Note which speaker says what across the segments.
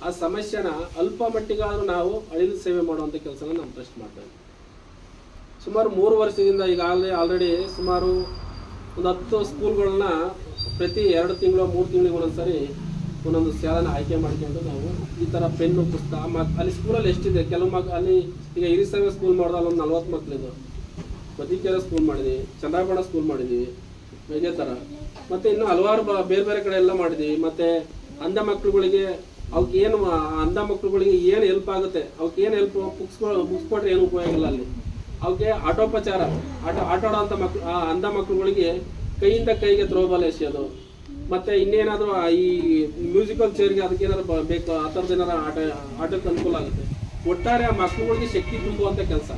Speaker 1: ಆ ಸಮಸ್ಯೆನ ಅಲ್ಪ ಮಟ್ಟಿಗಾದರೂ ನಾವು ಅಳಿಲು ಸೇವೆ ಮಾಡುವಂಥ ಕೆಲಸನ ನಾವು ಟ್ರಸ್ಟ್ ಮಾಡ್ತಾ ಇದ್ದೀವಿ. ಸುಮಾರು 3 ವರ್ಷದಿಂದ ಈಗಾಗಲೇ ಆಲ್ರೆಡಿ ಸುಮಾರು ಒಂದು 10 ಸ್ಕೂಲ್ಗಳನ್ನ ಪ್ರತಿ 2 ತಿಂಗಳು 3 ತಿಂಗಳಿಗೆ ಒಂದೊಂದ್ಸರಿ ಒಂದೊಂದು ಶಾಲೆನ ಆಯ್ಕೆ ಮಾಡ್ಕೊಂಡು ನಾವು ಈ ಥರ ಪೆನ್ನು ಪುಸ್ತಕ ಅಲ್ಲಿ ಸ್ಕೂಲಲ್ಲಿ ಎಷ್ಟಿದೆ ಕೆಲವು ಅಲ್ಲಿ ಈಗ ಹಿರಿಸೇವೆ ಸ್ಕೂಲ್ ಮಾಡಿದ್ರೆ ಅಲ್ಲೊಂದು 40 ಮಕ್ಕಳಿದ್ದು, ಮದಿಕೆರೆ ಸ್ಕೂಲ್ ಮಾಡಿದ್ವಿ, ಚಂದ್ರಾಪಣ ಸ್ಕೂಲ್ ಮಾಡಿದ್ವಿ, ಇದೇ ಥರ ಮತ್ತು ಇನ್ನೂ ಹಲವಾರು ಬೇರೆ ಬೇರೆ ಕಡೆ ಎಲ್ಲ ಮಾಡಿದ್ವಿ. ಮತ್ತು ಅಂಧ ಮಕ್ಕಳುಗಳಿಗೆ ಅವಕ್ಕೆ ಏನು ಅಂಧ ಮಕ್ಕಳುಗಳಿಗೆ ಏನು ಹೆಲ್ಪ್ ಆಗುತ್ತೆ, ಅವಕ್ಕೆ ಏನು ಹೆಲ್ಪ್ ಬುಕ್ಸ್ ಕೊಟ್ಟರೆ ಏನು ಉಪಯೋಗ ಇಲ್ಲ. ಅಲ್ಲಿ ಅವಕ್ಕೆ ಆಟೋಪಚಾರ ಆಟ ಆಡೋಂಥ ಮಕ್ಕಳು ಅಂಧ ಮಕ್ಕಳುಗಳಿಗೆ ಕೈಯಿಂದ ಕೈಗೆ ಥ್ರೋಬಾಲ್ ಎಸೆಯೋದು, ಮತ್ತು ಇನ್ನೇನಾದರೂ ಈ ಮ್ಯೂಸಿಕಲ್ ಚೇರ್ಗೆ ಅದಕ್ಕೇನಾದ್ರು ಬೇಕು ಆ ಥರದ್ದು ಏನಾರು ಆಟಕ್ಕೆ ಅನುಕೂಲ ಆಗುತ್ತೆ. ಒಟ್ಟಾರೆ ಆ ಮಕ್ಕಳುಗಳಿಗೆ ಶಕ್ತಿ ತುಂಬುವಂಥ ಕೆಲಸ.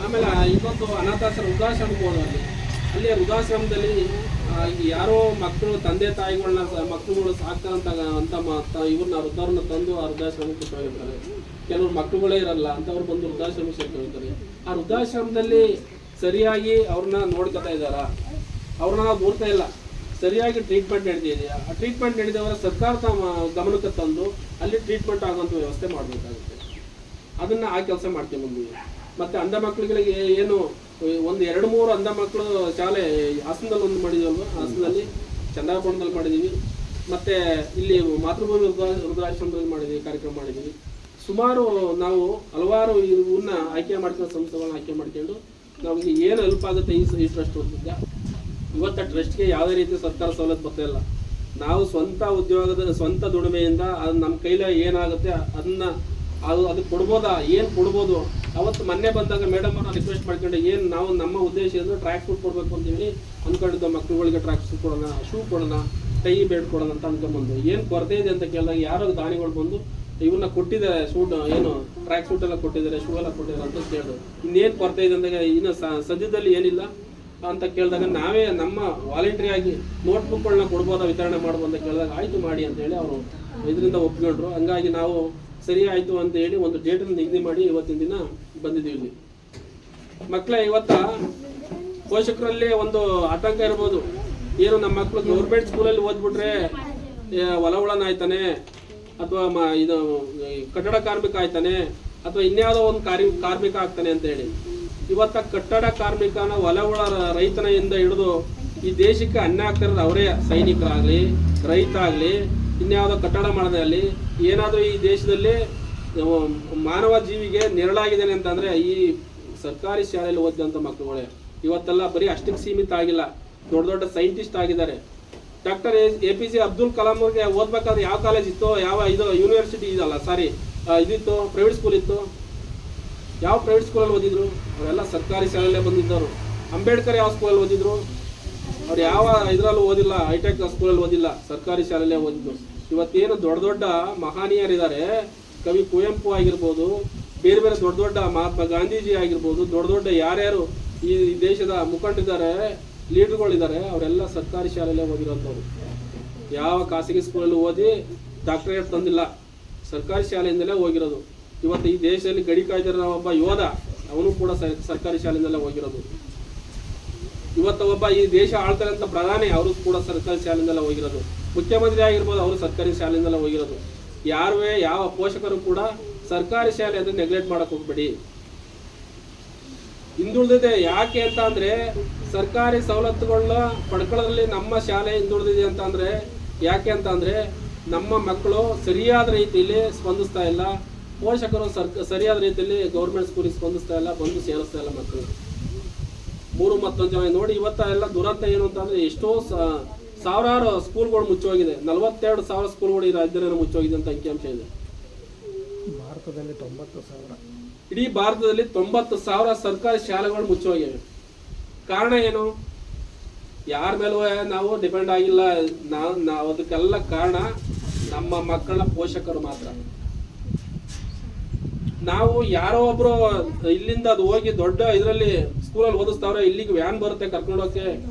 Speaker 1: ಆಮೇಲೆ ಇನ್ನೊಂದು ಅನಾಥಾಶ್ರಮ ವೃದ್ಧಾಶ್ರಮಕ್ಕೆ ಹೋದಲ್ಲಿ ಅಲ್ಲಿ ವೃದ್ಧಾಶ್ರಮದಲ್ಲಿ ಯಾರೋ ಮಕ್ಕಳು ತಂದೆ ತಾಯಿಗಳನ್ನ ಮಕ್ಕಳುಗಳು ಸಾಕ್ತಾರಂತ ಇವ್ರನ್ನ ವೃದ್ಧರನ್ನ ತಂದು ಆ ವೃದ್ಧಾಶ್ರಮಕ್ಕೆ ಹೋಗಿರ್ತಾರೆ. ಕೆಲವರು ಮಕ್ಕಳುಗಳೇ ಇರಲ್ಲ ಅಂತವ್ರು ಬಂದು ವೃದ್ಧಾಶ್ರಮಕ್ಕೆ ಸೇರ್ಕೊಂಡಿರ್ತಾರೆ. ಆ ವೃದ್ಧಾಶ್ರಮದಲ್ಲಿ ಸರಿಯಾಗಿ ಅವ್ರನ್ನ ನೋಡ್ಕೊತಾ ಇದ್ದಾರಾ, ಅವ್ರನ್ನ ನಾವು ನೋಡ್ತಾ ಇಲ್ಲ. ಸರಿಯಾಗಿ ಟ್ರೀಟ್ಮೆಂಟ್ ನಡೆದಿದೆಯಾ? ಆ ಟ್ರೀಟ್ಮೆಂಟ್ ನಡೆದವರ ಸರ್ಕಾರದ ಗಮನಕ್ಕೆ ತಂದು ಅಲ್ಲಿ ಟ್ರೀಟ್ಮೆಂಟ್ ಆಗುವಂಥ ವ್ಯವಸ್ಥೆ ಮಾಡಬೇಕಾಗುತ್ತೆ. ಅದನ್ನು ಆ ಕೆಲಸ ಮಾಡ್ತೀವಿ ಬಂದಿವಿ. ಮತ್ತು ಅಂಧ ಮಕ್ಕಳುಗಳಿಗೆ ಏನು ಒಂದು 2-3 ಅಂಧ ಮಕ್ಕಳು ಶಾಲೆ ಹಾಸನದಲ್ಲಿ ಒಂದು ಮಾಡಿದ್ದೀವಲ್ವ, ಹಾಸನದಲ್ಲಿ ಚಂದ್ರಾಪುರದಲ್ಲಿ ಮಾಡಿದ್ದೀವಿ, ಮತ್ತು ಇಲ್ಲಿ ಮಾತೃಭೂಮಿ ವೃದ್ಧಾಶ್ರಮದಲ್ಲಿ ಮಾಡಿದ್ದೀವಿ, ಕಾರ್ಯಕ್ರಮ ಮಾಡಿದ್ದೀವಿ. ಸುಮಾರು ನಾವು ಹಲವಾರು ಇವನ್ನ ಆಯ್ಕೆ ಮಾಡ್ಕೊಂಡು ಸಂಸ್ಥೆಗಳನ್ನ ಆಯ್ಕೆ ಮಾಡ್ಕೊಂಡು ನಮಗೆ ಏನು ಹೆಲ್ಪ್ ಆಗುತ್ತೆ ಈ ಟ್ರಸ್ಟ್ ವತಿಯಿಂದ. ಇವತ್ತು ಟ್ರಸ್ಟ್ಗೆ ಯಾವುದೇ ರೀತಿ ಸರ್ಕಾರ ಸವಲತ್ತು ಬರ್ತಾ ಇಲ್ಲ. ನಾವು ಸ್ವಂತ ದುಡಿಮೆಯಿಂದ ಅದು ನಮ್ಮ ಕೈಲಿ ಏನಾಗುತ್ತೆ ಅದಕ್ಕೆ ಕೊಡ್ಬೋದಾ, ಏನು ಕೊಡ್ಬೋದು. ಅವತ್ತು ಮೊನ್ನೆ ಬಂದಾಗ ಮೇಡಮ್ ಅವ್ರನ್ನ ರಿಕ್ವೆಸ್ಟ್ ಮಾಡ್ಕೊಂಡು ಏನು ನಾವು ನಮ್ಮ ಉದ್ದೇಶ ಅಂದರೆ ಟ್ರ್ಯಾಕ್ ಸೂಟ್ ಕೊಡಬೇಕು ಅಂತೇಳಿ ಅಂದ್ಕೊಂಡಿದ್ದು. ಮಕ್ಕಳುಗಳಿಗೆ ಟ್ರ್ಯಾಕ್ ಸೂಟ್ ಕೊಡೋಣ, ಶೂ ಕೊಡೋಣ, ಟೈ ಬೇಡ್ ಕೊಡೋಣ ಅಂತ ಅಂದ್ಕೊಂಡ್ಬಂದು ಏನು ಕೊರತೆ ಇದೆ ಅಂತ ಕೇಳಿದಾಗ ಯಾರೋ ದಾನಿಗಳು ಬಂದು ಇವನ್ನ ಕೊಟ್ಟಿದ್ದಾರೆ, ಸೂಟ್ ಏನು ಟ್ರ್ಯಾಕ್ ಸೂಟ್ ಎಲ್ಲ ಕೊಟ್ಟಿದ್ದಾರೆ, ಶೂ ಎಲ್ಲ ಕೊಟ್ಟಿದ್ದಾರೆ ಅಂತ ಕೇಳಿದ್ರು. ಇನ್ನೇನು ಕೊರತೆ ಇದೆ ಅಂದಾಗ ಇನ್ನು ಸದ್ಯದಲ್ಲಿ ಏನಿಲ್ಲ ಅಂತ ಕೇಳಿದಾಗ ನಾವೇ ನಮ್ಮ ವಾಲಂಟ್ರಿಯಾಗಿ ನೋಟ್ಬುಕ್ಗಳನ್ನ ಕೊಡ್ಬೋದಾ, ವಿತರಣೆ ಮಾಡ್ಬೋದು ಅಂತ ಕೇಳಿದಾಗ ಆಯಿತು ಮಾಡಿ ಅಂತೇಳಿ ಅವರು ಇದರಿಂದ ಒಪ್ಕೊಂಡ್ರು. ಹಂಗಾಗಿ ನಾವು ಸರಿ ಆಯಿತು ಅಂತ ಹೇಳಿ ಒಂದು ಡೇಟನ್ನು ನಿಗದಿ ಮಾಡಿ ಇವತ್ತಿನ ದಿನ ಬಂದಿದ್ದೀವಿ ಇಲ್ಲಿ. ಮಕ್ಕಳೇ, ಇವತ್ತ ಪೋಷಕರಲ್ಲಿ ಒಂದು ಆತಂಕ ಇರ್ಬೋದು, ಏನು ನಮ್ಮ ಮಕ್ಕಳು ಗೌರ್ಮೆಂಟ್ ಸ್ಕೂಲಲ್ಲಿ ಓದ್ಬಿಟ್ರೆ ಹೊಲವುಳನ ಆಯ್ತಾನೆ, ಅಥವಾ ಇದು ಕಟ್ಟಡ ಕಾರ್ಮಿಕ ಆಯ್ತಾನೆ, ಅಥವಾ ಇನ್ಯಾವುದೋ ಒಂದು ಕಾರ್ಮಿಕ ಆಗ್ತಾನೆ ಅಂತ ಹೇಳಿ. ಇವತ್ತ ಕಟ್ಟಡ ಕಾರ್ಮಿಕನ ಹೊಲವುಳ ರೈತನಿಂದ ಹಿಡಿದು ಈ ದೇಶಕ್ಕೆ ಅನ್ನ ಆಗ್ತಿರೋದು ಅವರೇ. ಸೈನಿಕರಾಗಲಿ, ರೈತ ಆಗಲಿ, ಇನ್ಯಾವುದೋ ಕಟ್ಟಡ ಮಾಡೋದೇ ಆಗಲಿ, ಏನಾದರೂ ಈ ದೇಶದಲ್ಲಿ ಮಾನವ ಜೀವಿಗೆ ನೆರಳಾಗಿದ್ದೇನೆ ಅಂತಂದರೆ ಈ ಸರ್ಕಾರಿ ಶಾಲೆಯಲ್ಲಿ ಓದಿದಂಥ ಮಕ್ಕಳುಗಳೇ. ಇವತ್ತೆಲ್ಲ ಬರೀ ಅಷ್ಟಕ್ಕೆ ಸೀಮಿತ ಆಗಿಲ್ಲ, ದೊಡ್ಡ ದೊಡ್ಡ ಸೈಂಟಿಸ್ಟ್ ಆಗಿದ್ದಾರೆ. ಡಾಕ್ಟರ್ APJ ಅಬ್ದುಲ್ ಕಲಾಂ ಅವ್ರಿಗೆ ಓದ್ಬೇಕಾದ್ರೆ ಯಾವ ಕಾಲೇಜ್ ಇತ್ತು, ಇದು ಯೂನಿವರ್ಸಿಟಿ ಇದಲ್ಲ, ಇದಿತ್ತು, ಪ್ರೈವೇಟ್ ಸ್ಕೂಲ್ ಇತ್ತು. ಯಾವ ಪ್ರೈವೇಟ್ ಸ್ಕೂಲಲ್ಲಿ ಓದಿದ್ರು? ಅವರೆಲ್ಲ ಸರ್ಕಾರಿ ಶಾಲೆಯಲ್ಲೇ ಬಂದಿದ್ದವರು. ಅಂಬೇಡ್ಕರ್ ಯಾವ ಸ್ಕೂಲಲ್ಲಿ ಓದಿದ್ರು? ಅವ್ರು ಯಾವ ಇದರಲ್ಲೂ ಓದಿಲ್ಲ, ಹೈಟೆಕ್ ಸ್ಕೂಲಲ್ಲಿ ಓದಿಲ್ಲ, ಸರ್ಕಾರಿ ಶಾಲೆಯಲ್ಲೇ ಓದಿದ್ರು. ಇವತ್ತೇನು ದೊಡ್ಡ ದೊಡ್ಡ ಮಹಾನೀಯರಿದ್ದಾರೆ, ಕವಿ ಕುವೆಂಪು ಆಗಿರ್ಬೋದು, ಬೇರೆ ಬೇರೆ ದೊಡ್ಡ ದೊಡ್ಡ ಮಹಾತ್ಮ ಗಾಂಧೀಜಿ ಆಗಿರ್ಬೋದು, ದೊಡ್ಡ ದೊಡ್ಡ ಯಾರ್ಯಾರು ಈ ದೇಶದ ಮುಖಂಡರಿದ್ದಾರೆ, ಲೀಡರ್ಗಳಿದ್ದಾರೆ, ಅವರೆಲ್ಲ ಸರ್ಕಾರಿ ಶಾಲೆಯಲ್ಲೇ ಓದಿರೋಂಥವ್ರು. ಯಾವ ಖಾಸಗಿ ಸ್ಕೂಲಲ್ಲಿ ಓದಿ ಡಾಕ್ಟರೇಟ್ ತಂದಿಲ್ಲ, ಸರ್ಕಾರಿ ಶಾಲೆಯಿಂದಲೇ ಹೋಗಿರೋದು. ಇವತ್ತು ಈ ದೇಶದಲ್ಲಿ ಗಡಿ ಕಾಯ್ದಿರೋ ಒಬ್ಬ ಯೋಧ, ಅವನು ಕೂಡ ಸರ್ಕಾರಿ ಶಾಲೆಯಿಂದಲೇ ಹೋಗಿರೋದು. ಇವತ್ತು ಒಬ್ಬ ಈ ದೇಶ ಆಳ್ತಾರೆ ಅಂತ ಪ್ರಧಾನಿ, ಅವರು ಕೂಡ ಸರ್ಕಾರಿ ಶಾಲೆಯಿಂದಲೇ ಹೋಗಿರೋದು. ಮುಖ್ಯಮಂತ್ರಿ ಆಗಿರ್ಬೋದು, ಅವರು ಸರ್ಕಾರಿ ಶಾಲೆಯಿಂದಲೇ ಹೋಗಿರೋದು. ಯಾವ ಪೋಷಕರು ಕೂಡ ಸರ್ಕಾರಿ ಶಾಲೆ ಅಂದರೆ ನೆಗ್ಲೆಕ್ಟ್ ಮಾಡಕ್ಕೆ ಹೋಗ್ಬೇಡಿ. ಹಿಂದುಳಿದಿದೆ ಯಾಕೆ ಅಂತ ಅಂದರೆ ಸರ್ಕಾರಿ ಸವಲತ್ತುಗಳನ್ನ ಪಡ್ಕೊಳ್ಳೋದ್ರಲ್ಲಿ ನಮ್ಮ ಶಾಲೆ ಹಿಂದುಳಿದಿದೆ ಅಂತ ಅಂದರೆ ಯಾಕೆ ಅಂತ ಅಂದರೆ ನಮ್ಮ ಮಕ್ಕಳು ಸರಿಯಾದ ರೀತಿಯಲ್ಲಿ ಸ್ಪಂದಿಸ್ತಾ ಇಲ್ಲ, ಪೋಷಕರು ಸರಿಯಾದ ರೀತಿಯಲ್ಲಿ ಗೌರ್ಮೆಂಟ್ ಸ್ಕೂಲಿಗೆ ಸ್ಪಂದಿಸ್ತಾ ಇಲ್ಲ, ಬಂದು ಸೇರಿಸ್ತಾ ಇಲ್ಲ ಮಕ್ಕಳು. 3 ಮತ್ತೊಂದು ಜನ ನೋಡಿ. ಇವತ್ತ ಎಲ್ಲ ದುರಂತ ಏನು ಅಂತಂದರೆ ಎಷ್ಟೋ ಸಾವಿರಾರು ಸ್ಕೂಲ್ಗಳು ಮುಚ್ಚೋಗಿದೆ. 42,000 ಸ್ಕೂಲ್ಗಳು ಈ ರಾಜ್ಯದಲ್ಲಿ ಮುಚ್ಚೋಗಿದೆ ಅಂತ ಅಂಕಿಅಂಶ ಇದೆ.
Speaker 2: ಭಾರತದಲ್ಲಿ 90,000,
Speaker 1: ಇಡೀ ಭಾರತದಲ್ಲಿ 90,000 ಸರ್ಕಾರಿ ಶಾಲೆಗಳು ಮುಚ್ಚೋಗಿವೆ. ಕಾರಣ ಏನು? ಯಾರ ಮೇಲೂ ನಾವು ಡಿಪೆಂಡ್ ಆಗಿಲ್ಲ. ನಾವು ಅದಕ್ಕೆಲ್ಲ ಕಾರಣ ನಮ್ಮ ಮಕ್ಕಳ ಪೋಷಕರು ಮಾತ್ರ. ನಾವು ಯಾರೋ ಒಬ್ರು ಇಲ್ಲಿಂದ ಅದು ಹೋಗಿ ದೊಡ್ಡ ಇದರಲ್ಲಿ ಸ್ಕೂಲಲ್ಲಿ ಓದಿಸ್ತಾವ್ರೆ, ಇಲ್ಲಿಗೆ ವ್ಯಾನ್ ಬರುತ್ತೆ ಕರ್ಕೊಂಡೋಕೆ,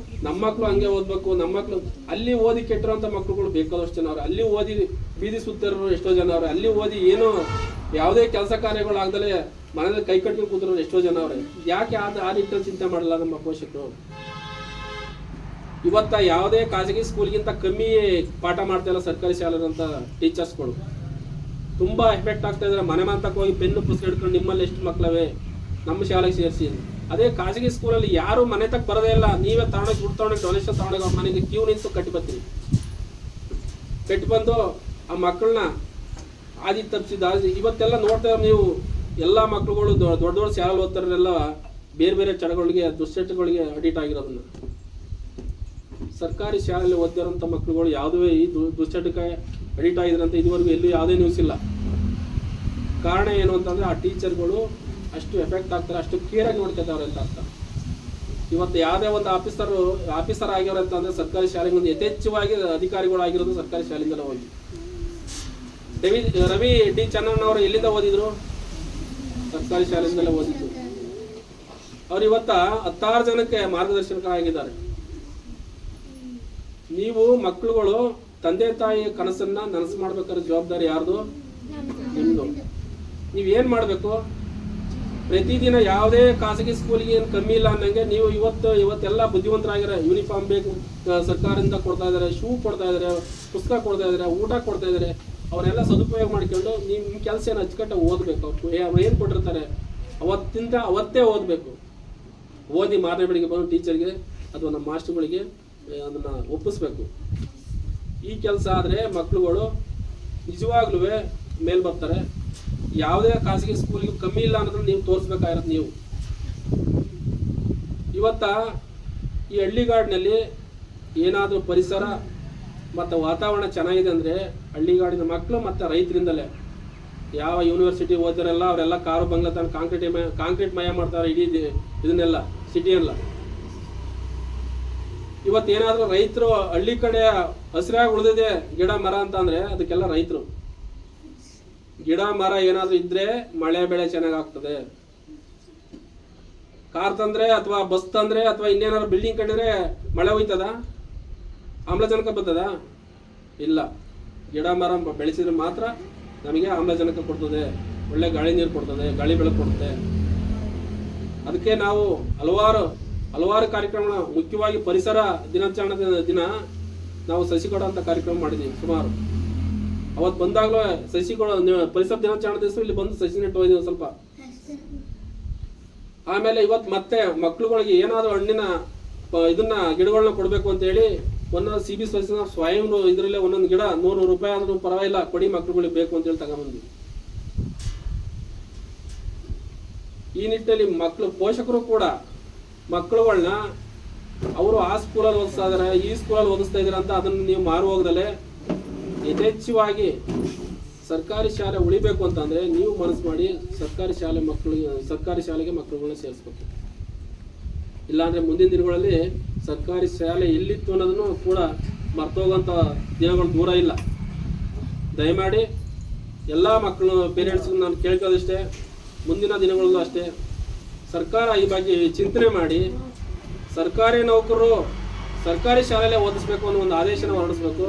Speaker 1: ನಮ್ಮ ಮಕ್ಕಳು ಹಂಗೆ ಓದ್ಬೇಕು, ನಮ್ಮ ಮಕ್ಕಳು ಅಲ್ಲಿ ಓದಿ ಕೆಟ್ಟಿರೋಂಥ ಮಕ್ಕಳುಗಳು ಬೇಕಾದಷ್ಟು ಜನ ಅವ್ರೆ, ಅಲ್ಲಿ ಓದಿ ಬೀದಿ ಸುತ್ತಿರೋರು ಎಷ್ಟೋ ಜನ ಅವ್ರೆ, ಅಲ್ಲಿ ಓದಿ ಏನೋ ಯಾವುದೇ ಕೆಲಸ ಕಾರ್ಯಗಳು ಆಗದಲ್ಲೇ ಮನೇಲಿ ಕೈ ಕಟ್ಕೊಂಡು ಕೂತಿರೋರು ಎಷ್ಟೋ ಜನ ಅವ್ರೆ. ಯಾಕೆ ಆ ನಿಟ್ಟಿನಲ್ಲಿ ಚಿಂತೆ ಮಾಡಲ್ಲ ನಮ್ಮ ಪೋಷಕರು? ಇವತ್ತ ಯಾವುದೇ ಖಾಸಗಿ ಸ್ಕೂಲ್ಗಿಂತ ಕಮ್ಮಿ ಪಾಠ ಮಾಡ್ತಾ ಇಲ್ಲ ಸರ್ಕಾರಿ ಶಾಲೆದಂಥ ಟೀಚರ್ಸ್ಗಳು. ತುಂಬ ಎಫೆಕ್ಟ್ ಆಗ್ತಾ ಇದ್ದಾರೆ. ಮನೆ ಮಂತಕ್ಕೆ ಹೋಗಿ ಪೆನ್ನು ಪುಸ್ತಕ ಹಿಡ್ಕೊಂಡು ನಿಮ್ಮಲ್ಲಿ ಎಷ್ಟು ಮಕ್ಕಳವೆ ನಮ್ಮ ಶಾಲೆಗೆ ಸೇರಿಸಿ. ಅದೇ ಖಾಸಗಿ ಸ್ಕೂಲಲ್ಲಿ ಯಾರು ಮನೆ ತಕ್ಕ ಬರೋದೇ ಇಲ್ಲ. ನೀವೇ ತಗೊಂಡೋಗಿ ದುಡ್ಡು ತೊಗೊಂಡೋಗಿ ಡೊನೇಷನ್ ತೊಗೊಂಡೋಗಿ ಮನೆಗೆ ಕ್ಯೂ ನಿಂತು ಕಟ್ಟಿ ಬರ್ತೀರಿ. ಕಟ್ಟಿ ಬಂದು ಆ ಮಕ್ಕಳನ್ನ ಆದಿ ತಪ್ಪಿಸಿದ ಇವತ್ತೆಲ್ಲ ನೋಡ್ತಾ ನೀವು ಎಲ್ಲ ಮಕ್ಕಳುಗಳು ದೊಡ್ಡ ದೊಡ್ಡ ಶಾಲೆಯಲ್ಲಿ ಓದ್ತಾರೆಲ್ಲ ಬೇರೆ ಬೇರೆ ಚಟಗಳಿಗೆ ದುಶ್ಚಟಗಳಿಗೆ ಅಡಿಕ್ಟ್ ಆಗಿರೋದನ್ನ. ಸರ್ಕಾರಿ ಶಾಲೆಯಲ್ಲಿ ಓದ್ತಿರೋಂಥ ಮಕ್ಕಳುಗಳು ಯಾವುದೇ ಈ ದುಶ್ಚಟಕ್ಕೆ ಅಡಿಕ್ಟ್ ಆಗಿದ್ರಂತ ಇದುವರೆಗೂ ಎಲ್ಲೂ ಯಾವುದೇ ನ್ಯೂಸ್ ಇಲ್ಲ. ಕಾರಣ ಏನು ಅಂತಂದರೆ ಆ ಟೀಚರ್ಗಳು ಅಷ್ಟು ಎಫೆಕ್ಟ್ ಆಗ್ತಾರೆ, ಅಷ್ಟು ಕೇರಾಗಿ ನೋಡ್ತಿದ್ದಾರೆ ಅಂತ ಅರ್ಥ. ಇವತ್ತು ಯಾವುದೇ ಒಂದು ಆಫೀಸರ್ ಆಗ್ಯವ್ರೆ ಅಂತಂದರೆ ಸರ್ಕಾರಿ ಶಾಲೆಗೆ ಒಂದು ಯಥೇಚ್ಛವಾಗಿ ಅಧಿಕಾರಿಗಳು ಆಗಿರೋದು ಸರ್ಕಾರಿ ಶಾಲೆಯಿಂದಲೇ ಹೋಗಿ. ರವಿ ಡಿ ಚನ್ನಣ್ಣವರು ಎಲ್ಲಿಂದ ಓದಿದ್ರು? ಸರ್ಕಾರಿ ಶಾಲೆಯಿಂದಲೇ ಓದಿದ್ರು. ಅವ್ರು ಇವತ್ತ 16 ಜನಕ್ಕೆ ಮಾರ್ಗದರ್ಶಕರಾಗಿದ್ದಾರೆ. ನೀವು ಮಕ್ಕಳುಗಳು ತಂದೆ ತಾಯಿ ಕನಸನ್ನ ನನಸು ಮಾಡ್ಬೇಕಾದ್ರೆ ಜವಾಬ್ದಾರಿ ಯಾರ್ದು? ನಿಮ್ದು. ನೀವೇನ್ ಮಾಡಬೇಕು? ಪ್ರತಿದಿನ ಯಾವುದೇ ಖಾಸಗಿ ಸ್ಕೂಲಿಗೆ ಏನು ಕಮ್ಮಿ ಇಲ್ಲ ಅನ್ನಂಗೆ ನೀವು ಇವತ್ತೆಲ್ಲ ಬುದ್ಧಿವಂತರಾಗಿರೋ. ಯೂನಿಫಾರ್ಮ್ ಬೇಕು, ಸರ್ಕಾರದಿಂದ ಕೊಡ್ತಾ ಇದ್ದಾರೆ, ಶೂ ಕೊಡ್ತಾ ಇದ್ದಾರೆ, ಪುಸ್ತಕ ಕೊಡ್ತಾ ಇದ್ದಾರೆ, ಊಟ ಕೊಡ್ತಾ ಇದ್ದಾರೆ. ಅವನ್ನೆಲ್ಲ ಸದುಪಯೋಗ ಮಾಡ್ಕೊಂಡು ನಿಮ್ಮ ಕೆಲಸ ಏನು ಅಚ್ಚುಕಟ್ಟಾಗಿ ಓದಬೇಕು. ಅವ್ರು ಏನು ಕೊಟ್ಟಿರ್ತಾರೆ ಅವತ್ತೇ ಓದಬೇಕು. ಓದಿ ಮಾರನೇ ಬೆಳಿಗ್ಗೆ ಬಂದು ಟೀಚರ್ಗೆ ಅಥವಾ ನಮ್ಮ ಮಾಸ್ಟರ್ಗಳಿಗೆ ಅದನ್ನು ಒಪ್ಪಿಸ್ಬೇಕು. ಈ ಕೆಲಸ ಆದರೆ ಮಕ್ಕಳುಗಳು ನಿಜವಾಗ್ಲೂ ಮೇಲ್ ಬರ್ತಾರೆ. ಯಾವುದೇ ಖಾಸಗಿ ಸ್ಕೂಲಿಗೆ ಕಮ್ಮಿ ಇಲ್ಲ ಅನ್ನೋದನ್ನ ನೀವು ತೋರಿಸ್ಬೇಕಾಗಿರೋದು. ನೀವು ಇವತ್ತ ಈ ಹಳ್ಳಿಗಾಡಿನಲ್ಲಿ ಏನಾದರೂ ಪರಿಸರ ಮತ್ತು ವಾತಾವರಣ ಚೆನ್ನಾಗಿದೆ ಅಂದರೆ ಹಳ್ಳಿಗಾಡಿನ ಮಕ್ಕಳು ಮತ್ತು ರೈತರಿಂದಲೇ. ಯಾವ ಯೂನಿವರ್ಸಿಟಿ ಓದಿರಲ್ಲ ಅವರೆಲ್ಲ ಕಾರು ಬಂಗ್ಲ ತನ್ನ ಕಾಂಕ್ರೀಟ್ ಮಯ ಮಾಡ್ತಾರೆ ಇಡೀ ಇದನ್ನೆಲ್ಲ ಸಿಟಿಯೆಲ್ಲ. ಇವತ್ತೇನಾದರೂ ರೈತರು ಹಳ್ಳಿ ಕಡೆ ಹಸಿರಾಗಿ ಉಳಿದಿದೆ ಗಿಡ ಮರ ಅಂತ ಅಂದರೆ ಅದಕ್ಕೆಲ್ಲ ರೈತರು. ಗಿಡ ಮರ ಏನಾದರೂ ಇದ್ರೆ ಮಳೆ ಬೆಳೆ ಚೆನ್ನಾಗಾಗ್ತದೆ. ಕಾರ್ ತಂದ್ರೆ ಅಥವಾ ಬಸ್ ತಂದ್ರೆ ಅಥವಾ ಇನ್ನೇನಾದ್ರು ಬಿಲ್ಡಿಂಗ್ ಕಟ್ಟಿದ್ರೆ ಮಳೆ ಹೋಯ್ತದ? ಆಮ್ಲಜನಕ ಬರ್ತದ? ಇಲ್ಲ. ಗಿಡ ಮರ ಬೆಳೆಸಿದ್ರೆ ಮಾತ್ರ ನಮಗೆ ಆಮ್ಲಜನಕ ಕೊಡ್ತದೆ, ಒಳ್ಳೆ ಗಾಳಿ ನೀರು ಕೊಡ್ತದೆ, ಗಾಳಿ ಬೆಳಕು ಕೊಡುತ್ತೆ. ಅದಕ್ಕೆ ನಾವು ಹಲವಾರು ಕಾರ್ಯಕ್ರಮ, ಮುಖ್ಯವಾಗಿ ಪರಿಸರ ದಿನಾಚರಣೆ ದಿನ ನಾವು ಸಸಿ ಕೊಡುವಂಥ ಕಾರ್ಯಕ್ರಮ ಮಾಡಿದ್ದೀವಿ ಸುಮಾರು. ಅವತ್ತು ಬಂದಾಗಲೂ ಸಸಿಗಳು ಪರಿಸರ ದಿನಾಚರಣೆ ದಿವಸ ಇಲ್ಲಿ ಬಂದು ಸಸಿ ನೆಟ್ಟು ಹೋಗಿದ್ದೀವಿ ಸ್ವಲ್ಪ. ಆಮೇಲೆ ಇವತ್ತು ಮತ್ತೆ ಮಕ್ಕಳುಗಳಿಗೆ ಏನಾದರೂ ಹಣ್ಣಿನ ಗಿಡಗಳನ್ನ ಕೊಡಬೇಕು ಅಂತೇಳಿ ಒಂದೊಂದು CB ಸ್ವಯಂ ಇದರಲ್ಲೇ ಒಂದೊಂದು ಗಿಡ 100 ರೂಪಾಯಿ ಆದ್ರೂ ಪರವಾಗಿಲ್ಲ ಕೊಡಿ ಮಕ್ಕಳುಗಳಿಗೆ ಬೇಕು ಅಂತೇಳಿ ತಗೊಂಡ್ಬಂದ್ವಿ. ಈ ನಿಟ್ಟಿನಲ್ಲಿ ಪೋಷಕರು ಕೂಡ ಮಕ್ಕಳುಗಳನ್ನ ಅವರು ಆ ಸ್ಕೂಲಲ್ಲಿ ಓದಿಸ್ತಾ ಇದಾರೆ, ಈ ಸ್ಕೂಲಲ್ಲಿ ಓದಿಸ್ತಾ ಇದಾರೆ ಅಂತ ಅದನ್ನು ನೀವು ಮಾರು ಹೋಗದಲ್ಲೇ ಯಥೇಚ್ಛವಾಗಿ ಸರ್ಕಾರಿ ಶಾಲೆ ಉಳಿಬೇಕು ಅಂತಂದರೆ ನೀವು ಮನಸ್ಸು ಮಾಡಿ ಸರ್ಕಾರಿ ಶಾಲೆಗೆ ಮಕ್ಕಳುಗಳನ್ನ ಸೇರಿಸ್ಬೇಕು. ಇಲ್ಲಾಂದರೆ ಮುಂದಿನ ದಿನಗಳಲ್ಲಿ ಸರ್ಕಾರಿ ಶಾಲೆ ಎಲ್ಲಿತ್ತು ಅನ್ನೋದನ್ನು ಕೂಡ ಮರ್ತೋಗುವಂಥ ದಿನಗಳು ದೂರ ಇಲ್ಲ. ದಯಮಾಡಿ ಎಲ್ಲ ಮಕ್ಕಳು ಪೇರೆಂಟ್ಸ್ಗೆ ನಾನು ಕೇಳ್ಕೋದಿಷ್ಟೇ, ಮುಂದಿನ ದಿನಗಳಲ್ಲೂ ಅಷ್ಟೇ ಸರ್ಕಾರ ಈ ಬಗ್ಗೆ ಚಿಂತನೆ ಮಾಡಿ ಸರ್ಕಾರಿ ನೌಕರರು ಸರ್ಕಾರಿ ಶಾಲೆಯಲ್ಲೇ ಓದಿಸ್ಬೇಕು ಅನ್ನೋ ಒಂದು ಆದೇಶನ ಹೊರಡಿಸ್ಬೇಕು.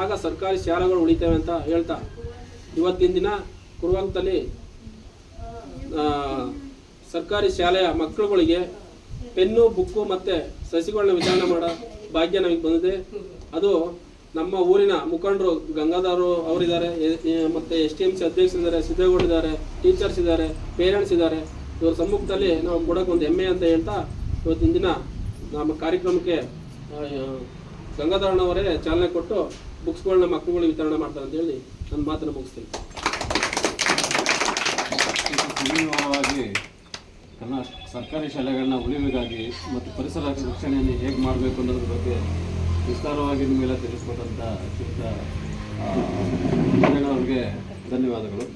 Speaker 1: ಆಗ ಸರ್ಕಾರಿ ಶಾಲೆಗಳು ಉಳಿತೇವೆ ಅಂತ ಹೇಳ್ತಾ ಇವತ್ತಿನ ದಿನ ಕುರುವಂತಲ್ಲಿ ಸರ್ಕಾರಿ ಶಾಲೆಯ ಮಕ್ಕಳುಗಳಿಗೆ ಪೆನ್ನು, ಬುಕ್ಕು ಮತ್ತು ಸಸಿಗಳನ್ನ ವಿತರಣೆ ಮಾಡೋ ಭಾಗ್ಯ ನಮಗೆ ಬಂದಿದೆ. ಅದು ನಮ್ಮ ಊರಿನ ಮುಖಂಡರು ಗಂಗಾಧರ್ ಅವರಿದ್ದಾರೆ, ಮತ್ತು STMC ಅಧ್ಯಕ್ಷರಿದ್ದಾರೆ, ಸಿದ್ದೇಗೌಡರಿದ್ದಾರೆ, ಟೀಚರ್ಸ್ ಇದ್ದಾರೆ, ಪೇರೆಂಟ್ಸ್ ಇದ್ದಾರೆ. ಇವ್ರ ಸಮ್ಮುಖದಲ್ಲಿ ನಾವು ಕೊಡೋಕೆ ಒಂದು ಹೆಮ್ಮೆ ಅಂತ ಹೇಳ್ತಾ ಇವತ್ತಿನ ದಿನ ನಮ್ಮ ಕಾರ್ಯಕ್ರಮಕ್ಕೆ ಗಂಗಾಧರಣ್ಣವರೇ ಚಾಲನೆ ಕೊಟ್ಟು ಬುಕ್ಸ್ಗಳನ್ನ ಮಕ್ಕಳುಗಳಿಗೆ ವಿತರಣೆ ಮಾಡ್ತಾರೆ ಅಂತ ಹೇಳಿ ನನ್ನ ಮಾತನ್ನು ಮುಗಿಸ್ತೀನಿ.
Speaker 3: ಸಾಮಾನ್ಯವಾಗಿ ಸರ್ಕಾರಿ ಶಾಲೆಗಳನ್ನ ಉಳಿವಿಗಾಗಿ ಮತ್ತು ಪರಿಸರ ರಕ್ಷಣೆಯನ್ನು ಹೇಗೆ ಮಾಡಬೇಕು ಅನ್ನೋದ್ರ ಬಗ್ಗೆ ವಿಸ್ತಾರವಾಗಿ ನಿಮಗೆಲ್ಲ ತಿಳಿಸ್ಕೊಟ್ಟಂಥ ಶ್ರೀಯುತ ಅವರಿಗೆ ಧನ್ಯವಾದಗಳು.